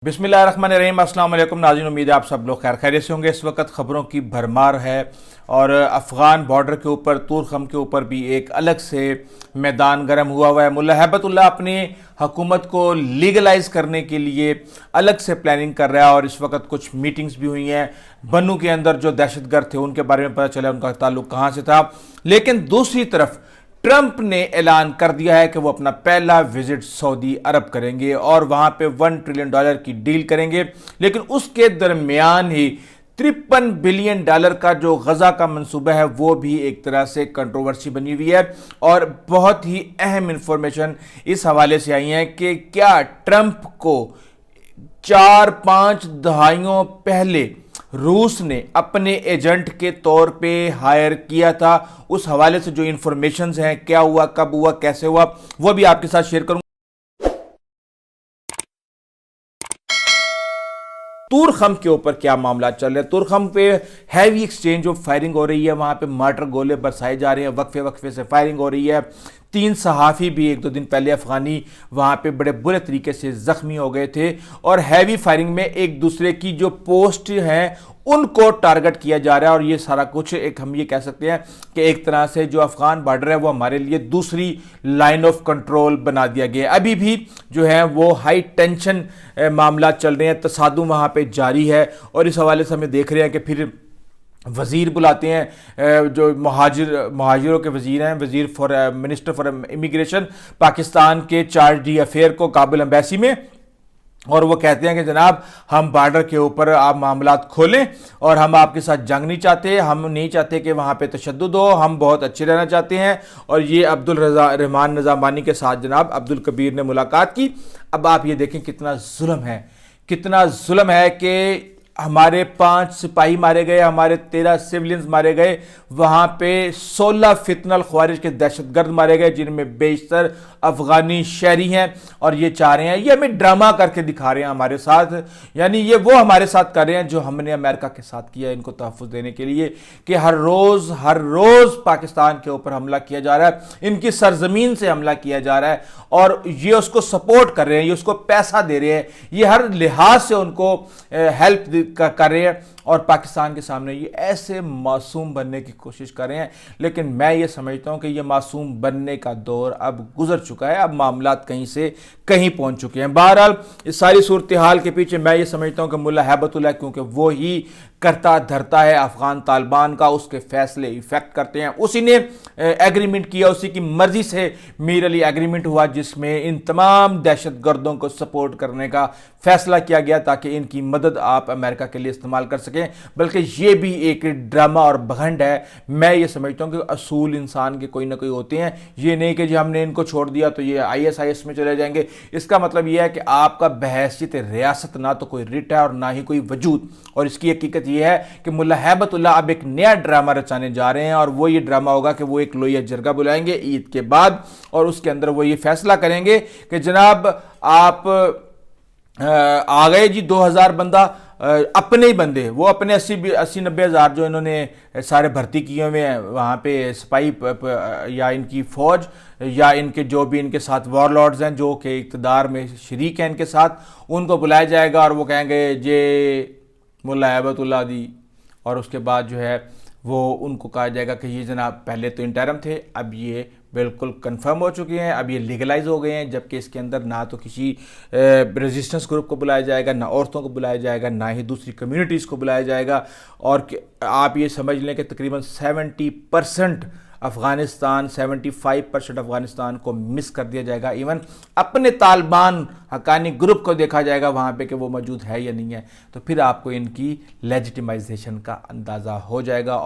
बिस्मिल्लाहिर्रहमानिर्रहीम। अस्सलाम वालेकुम नाज़रीन, उम्मीद है आप सब लोग खैर खैरियत से होंगे। इस वक्त ख़बरों की भरमार है और अफ़गान बॉर्डर के ऊपर तूरखम के ऊपर भी एक अलग से मैदान गर्म हुआ है। मुल्ला हैबतुल्लाह अपनी हुकूमत को लीगलाइज करने के लिए अलग से प्लानिंग कर रहा है और इस वक्त कुछ मीटिंग्स भी हुई हैं। बन्नू के अंदर जो दहशतगर्द थे उनके बारे में पता चला उनका ताल्लुक कहाँ से था। लेकिन दूसरी तरफ ट्रंप ने ऐलान कर दिया है कि वो अपना पहला विजिट सऊदी अरब करेंगे और वहां पे $1 ट्रिलियन की डील करेंगे। लेकिन उसके दरमियान ही $53 बिलियन का जो गजा का मंसूबा है वो भी एक तरह से कंट्रोवर्सी बनी हुई है। और बहुत ही अहम इंफॉर्मेशन इस हवाले से आई है कि क्या ट्रंप को 4-5 दहाइयों पहले रूस ने अपने एजेंट के तौर पे हायर किया था। उस हवाले से जो इंफॉर्मेशंस हैं, क्या हुआ, कब हुआ, कैसे हुआ, वो भी आपके साथ शेयर करूंगा। तूरखम के ऊपर क्या मामला चल रहे हैं। तूरखम पे हैवी एक्सचेंज ऑफ फायरिंग हो रही है, वहां पे मार्टर गोले बरसाए जा रहे हैं, वक्फे वक्फे से फायरिंग हो रही है। 3 सहाफ़ी भी 1-2 दिन पहले अफगानी वहां पे बड़े बुरे तरीके से जख्मी हो गए थे और हैवी फायरिंग में एक दूसरे की जो पोस्ट हैं उनको टारगेट किया जा रहा है। और ये सारा कुछ एक हम ये कह सकते हैं कि एक तरह से जो अफगान बॉर्डर है वो हमारे लिए दूसरी लाइन ऑफ कंट्रोल बना दिया गया है। अभी भी जो है वो हाई टेंशन मामला चल रहे हैं, तसादुम वहां पे जारी है। और इस हवाले से हमें देख रहे हैं कि फिर वज़ीर बुलाते हैं, जो महाजिरों के वज़ीर हैं, वज़ीर for minister for immigration Pakistan के चार्ज डी अफेयर को काबुल एम्बेसी में, और वो कहते हैं कि जनाब हम बॉर्डर के ऊपर आप मामलात खोलें और हम आपके साथ जंग नहीं चाहते, हम नहीं चाहते कि वहाँ पे तशद्दुद हो, हम बहुत अच्छे रहना चाहते हैं। और ये अब्दुल रहमान निज़ामानी के साथ जनाब अब्दुल कबीर ने मुलाकात की। अब आप ये देखें कितना जुल्म है कि हमारे 5 सिपाही मारे गए, हमारे 13 सिविलियंस मारे गए, वहां पे 16 फितनल ख्वारिज के दहशतगर्द मारे गए जिनमें बेशतर अफगानी शहरी हैं। और ये चाह रहे हैं, ये हमें ड्रामा करके दिखा रहे हैं हमारे साथ, यानी ये वो हमारे साथ कर रहे हैं जो हमने अमेरिका के साथ किया इनको तहफ़्फ़ुज़ देने के लिए, कि हर रोज़ पाकिस्तान के ऊपर हमला किया जा रहा है, इनकी सरजमीन से हमला किया जा रहा है और ये उसको सपोर्ट कर रहे हैं, ये उसको पैसा दे रहे हैं, ये हर लिहाज से उनको हेल्प कर रहे हैं और पाकिस्तान के सामने ये ऐसे मासूम बनने की कोशिश कर रहे हैं। लेकिन मैं ये समझता हूं कि ये मासूम बनने का दौर अब गुजर चुका है, अब मामलात कहीं से कहीं पहुंच चुके हैं। बहरहाल इस सारी सूरत हाल के पीछे मैं ये समझता हूं कि मुल्ला हैबतुल्लाह, क्योंकि वो ही करता धरता है अफगान तालिबान का, उसके फैसले इफेक्ट करते हैं, उसी ने एग्रीमेंट किया, उसी की मर्जी से मीर अली एग्रीमेंट हुआ जिसमें इन तमाम दहशत गर्दों को सपोर्ट करने का फैसला किया गया ताकि इनकी मदद आप अमेरिका के लिए इस्तेमाल कर सकें। बल्कि ये भी एक ड्रामा और बघंड है। मैं ये समझता हूँ कि असूल इंसान के कोई ना कोई होते हैं, ये नहीं कि जी हमने इनको छोड़ दिया तो ये ISIS में चले जाएंगे। इसका मतलब ये है कि आपका बहैसियत रियासत ना तो कोई रिट है और ना ही कोई वजूद। और इसकी हकीकत ये है कि मुल्ला हैबतुल्लाह अब एक नया ड्रामा रचाने जा रहे हैं और वो ये ड्रामा होगा कि वो एक लोया जरगा बुलाएंगे ईद के बाद और उसके अंदर वो ये फैसला करेंगे कि जनाब आप आ गए जी 2000 बंदा, अपने ही बंदे, वो अपने 80-90 हज़ार जो इन्होंने सारे भर्ती किए हुए हैं वहाँ पे सिपाही या इनकी फ़ौज या इनके जो भी इनके साथ वॉरलॉर्ड्स हैं जो कि इक़्तिदार में शरीक हैं इनके साथ, उनको बुलाया जाएगा और वो कहेंगे जे मुल्ला हैबतुल्लाह दी। और उसके बाद जो है वो उनको कहा जाएगा कि ये जनाब पहले तो इंटरम थे, अब ये बिल्कुल कंफर्म हो चुके हैं, अब ये लीगलाइज हो गए हैं। जबकि इसके अंदर ना तो किसी रेजिस्टेंस ग्रुप को बुलाया जाएगा, ना औरतों को बुलाया जाएगा, ना ही दूसरी कम्युनिटीज़ को बुलाया जाएगा। और आप ये समझ लें कि तकरीबन 70% अफ़गानिस्तान, 75% अफ़गानिस्तान को मिस कर दिया जाएगा। इवन अपने तालिबान हक्कानी ग्रुप को देखा जाएगा वहाँ पे कि वो मौजूद है या नहीं है। तो फिर आपको इनकी लेजिटिमाइजेशन का अंदाज़ा हो जाएगा।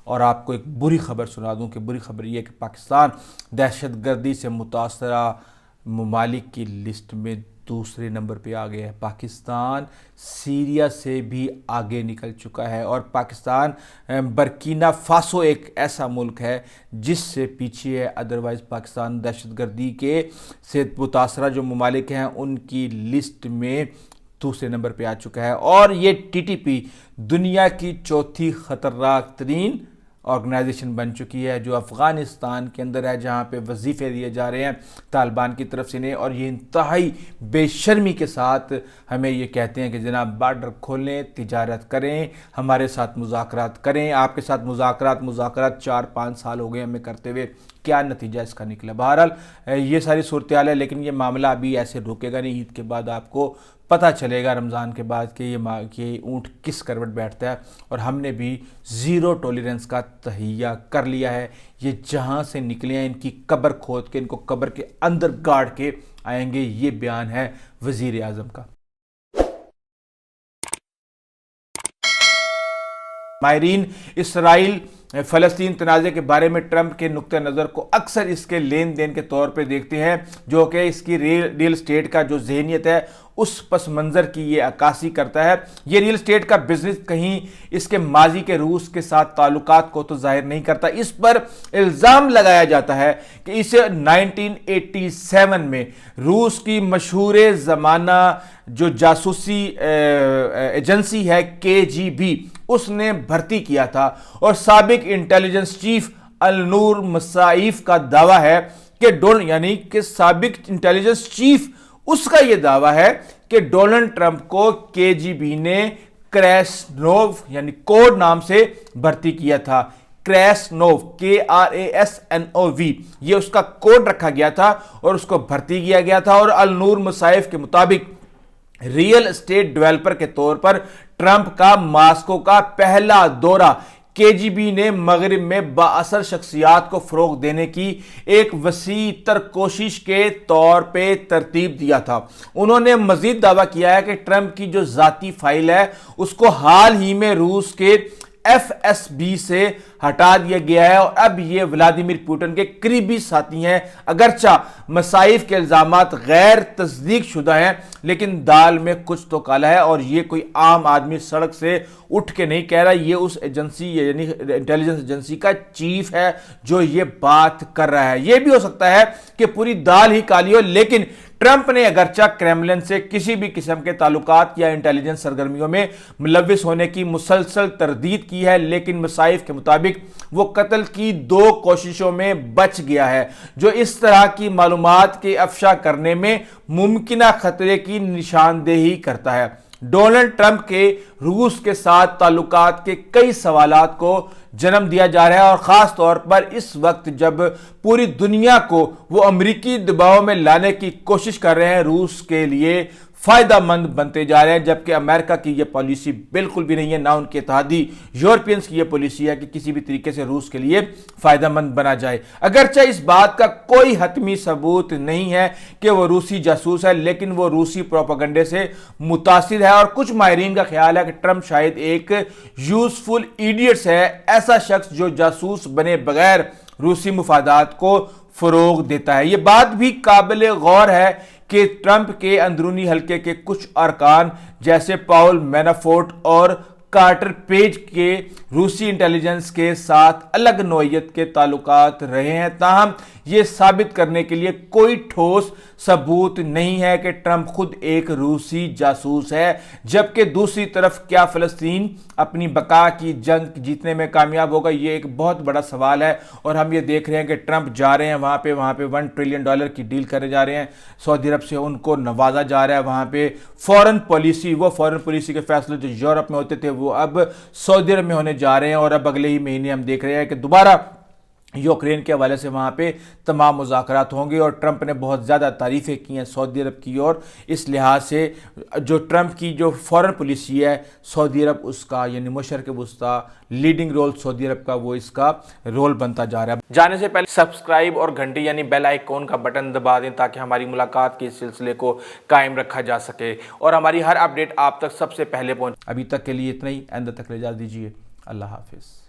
और आपको एक बुरी खबर सुना दूं कि बुरी खबर ये है कि पाकिस्तान दहशतगर्दी से मुतासरा ममालिक की लिस्ट में दूसरे नंबर पे आ गया है। पाकिस्तान सीरिया से भी आगे निकल चुका है और पाकिस्तान बर्किना फासो एक ऐसा मुल्क है जिससे पीछे है। अदरवाइज़ पाकिस्तान दहशतगर्दी के से मुतासरा जो ममालिक हैं उनकी लिस्ट में दूसरे नंबर पे आ चुका है। और ये TTP दुनिया की चौथी ख़तरनाक तरीन آرگنائزیشن بن چکی ہے جو افغانستان کے اندر ہے، جہاں پہ وظیفے دیے جا رہے ہیں طالبان کی طرف سے انہیں، اور یہ انتہائی بے شرمی کے ساتھ ہمیں یہ کہتے ہیں کہ جناب بارڈر کھولیں، تجارت کریں، ہمارے ساتھ مذاکرات کریں۔ آپ کے ساتھ مذاکرات 4-5 سال ہو گئے ہمیں کرتے ہوئے، کیا نتیجہ اس کا نکلا؟ بہرحال یہ ساری صورتحال ہے، لیکن یہ معاملہ ابھی ایسے رکے گا نہیں۔ عید کے بعد آپ کو پتہ چلے گا، رمضان کے بعد، کہ یہ اونٹ کس کروٹ بیٹھتا ہے، اور ہم نے بھی زیرو ٹولرنس کا تہیہ کر لیا ہے۔ یہ جہاں سے نکلے ہیں ان کی قبر کھود کے، ان کو قبر کے اندر گاڑ کے آئیں گے، یہ بیان ہے وزیر اعظم کا۔ ماہرین اسرائیل فلسطین تنازع کے بارے میں ٹرمپ کے نقطہ نظر کو اکثر اس کے لین دین کے طور پہ دیکھتے ہیں، جو کہ اس کی ریل اسٹیٹ کا جو ذہنیت ہے اس پس منظر کی یہ عکاسی کرتا ہے۔ یہ ریل اسٹیٹ کا بزنس کہیں اس کے ماضی کے روس کے ساتھ تعلقات کو تو ظاہر نہیں کرتا۔ اس پر الزام لگایا جاتا ہے کہ اسے 1987 میں روس کی مشہور زمانہ جو جاسوسی ایجنسی ہے KGB، اس نے بھرتی کیا تھا، اور سابق انٹیلیجنس چیف النور مسائف کا دعویٰ ہے کہ سابق انٹیلیجنس چیف اس کا یہ دعویٰ ہے کہ ڈونلڈ ٹرمپ کو KGB نے کریسنوو یعنی کوڈ نام سے بھرتی کیا تھا۔ کریسنوو KRASNOV یہ اس کا کوڈ رکھا گیا تھا اور اس کو بھرتی کیا گیا تھا، اور النور مسائف کے مطابق ریئل اسٹیٹ ڈیولپر کے طور پر ٹرمپ کا ماسکو کا پہلا دورہ KGB نے مغرب میں بااثر شخصیات کو فروغ دینے کی ایک وسیع تر کوشش کے طور پہ ترتیب دیا تھا۔ انہوں نے مزید دعویٰ کیا ہے کہ ٹرمپ کی جو ذاتی فائل ہے اس کو حال ہی میں روس کے FSB سے ہٹا دیا گیا ہے، اور اب یہ ولادیمیر پوٹن کے قریبی ساتھی ہیں۔ اگرچہ مسائف کے الزامات غیر تصدیق شدہ ہیں، لیکن دال میں کچھ تو کالا ہے، اور یہ کوئی عام آدمی سڑک سے اٹھ کے نہیں کہہ رہا، یہ اس ایجنسی یعنی انٹیلیجنس ایجنسی کا چیف ہے جو یہ بات کر رہا ہے۔ یہ بھی ہو سکتا ہے کہ پوری دال ہی کالی ہو، لیکن ٹرمپ نے اگرچہ کریملن سے کسی بھی قسم کے تعلقات یا انٹیلیجنس سرگرمیوں میں ملوث ہونے کی مسلسل تردید کی ہے، لیکن مسائف کے مطابق وہ قتل کی 2 کوششوں میں بچ گیا ہے، جو اس طرح کی معلومات کے افشا کرنے میں ممکنہ خطرے کی نشاندہی کرتا ہے۔ ڈونلڈ ٹرمپ کے روس کے ساتھ تعلقات کے کئی سوالات کو جنم دیا جا رہا ہے، اور خاص طور پر اس وقت جب پوری دنیا کو وہ امریکی دباؤ میں لانے کی کوشش کر رہے ہیں، روس کے لیے فائدہ مند بنتے جا رہے ہیں، جبکہ امریکہ کی یہ پالیسی بالکل بھی نہیں ہے، نہ ان کے اتحادی یورپینز کی یہ پالیسی ہے کہ کسی بھی طریقے سے روس کے لیے فائدہ مند بنا جائے۔ اگرچہ اس بات کا کوئی حتمی ثبوت نہیں ہے کہ وہ روسی جاسوس ہے، لیکن وہ روسی پروپیگنڈے سے متاثر ہے، اور کچھ ماہرین کا خیال ہے کہ ٹرمپ شاید ایک یوزفل ایڈیٹس ہے، ایسا شخص جو جاسوس بنے بغیر روسی مفادات کو فروغ دیتا ہے۔ یہ بات بھی قابل غور ہے کہ ٹرمپ کے اندرونی حلقے کے کچھ ارکان جیسے پاول مینافورٹ اور کارٹر پیج کے روسی انٹیلیجنس کے ساتھ الگ نوعیت کے تعلقات رہے ہیں، تاہم یہ ثابت کرنے کے لیے کوئی ٹھوس ثبوت نہیں ہے کہ ٹرمپ خود ایک روسی جاسوس ہے۔ جبکہ دوسری طرف کیا فلسطین اپنی بقا کی جنگ جیتنے میں کامیاب ہوگا؟ یہ ایک بہت بڑا سوال ہے، اور ہم یہ دیکھ رہے ہیں کہ ٹرمپ جا رہے ہیں وہاں پہ $1 ٹریلین کی ڈیل کرنے جا رہے ہیں، سعودی عرب سے ان کو نوازا جا رہا ہے، وہاں پہ فورن پالیسی کے فیصلے جو یورپ میں ہوتے تھے وہ اب سعودی عرب میں ہونے جا رہے ہیں، اور اب اگلے ہی مہینے ہم دیکھ رہے ہیں کہ دوبارہ یوکرین کے حوالے سے وہاں پہ تمام مذاکرات ہوں گے، اور ٹرمپ نے بہت زیادہ تعریفیں کی ہیں سعودی عرب کی، اور اس لحاظ سے جو ٹرمپ کی جو فورن پالیسی ہے سعودی عرب اس کا یعنی مشرق وسطیٰ لیڈنگ رول سعودی عرب کا وہ اس کا رول بنتا جا رہا ہے۔ جانے سے پہلے سبسکرائب اور گھنٹی یعنی بیل آئیکن کا بٹن دبا دیں تاکہ ہماری ملاقات کے سلسلے کو قائم رکھا جا سکے اور ہماری ہر اپڈیٹ آپ تک سب سے پہلے پہنچے۔ ابھی تک کے لیے اتنا ہی، آئندہ تک اجازت دیجیے، اللہ حافظ۔